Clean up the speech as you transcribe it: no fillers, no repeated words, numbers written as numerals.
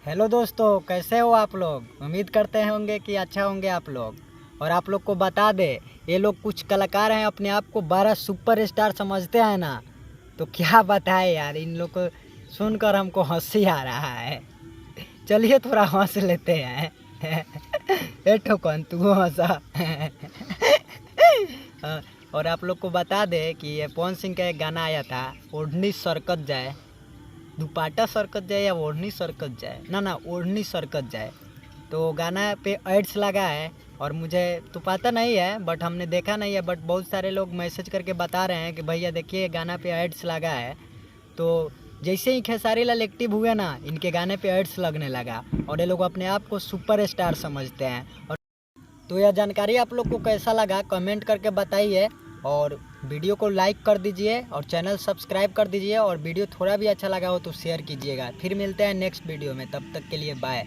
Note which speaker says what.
Speaker 1: Hello दोस्तों, कैसे हो आप लोग। उम्मीद करते होंगे कि अच्छा होंगे आप लोग। और आप लोग को बता दे, ये लोग कुछ कलाकार हैं, अपने आप को 12 सुपर स्टार समझते हैं ना। तो क्या बताए यार, इन लोग को सुनकर हमको हंसी आ रहा है। चलिए थोड़ा हंस लेते हैं। ए ठोकन तू हंसा। और आप लोग को बता दे कि ये पवन सिंह का एक गाना आया था, ओढ़नी सरकत जाए, दुपाटा सरकत जाए या ओढ़नी सरकत जाए, ना ओढ़नी सरकत जाए। तो गाना पे एड्स लगा है और मुझे तो पता नहीं है, बट हमने देखा नहीं है, बट बहुत सारे लोग मैसेज करके बता रहे हैं कि भैया देखिए गाना पे एड्स लगा है। तो जैसे ही खेसारी लाल एक्टिव हुए ना, इनके गाने पे एड्स लगने लगा और ये लोग अपने आप को सुपर स्टार समझते हैं। और तो यह जानकारी आप लोग को कैसा लगा कमेंट करके बताइए, और वीडियो को लाइक कर दीजिए और चैनल सब्सक्राइब कर दीजिए, और वीडियो थोड़ा भी अच्छा लगा हो तो शेयर कीजिएगा। फिर मिलते हैं नेक्स्ट वीडियो में, तब तक के लिए बाय।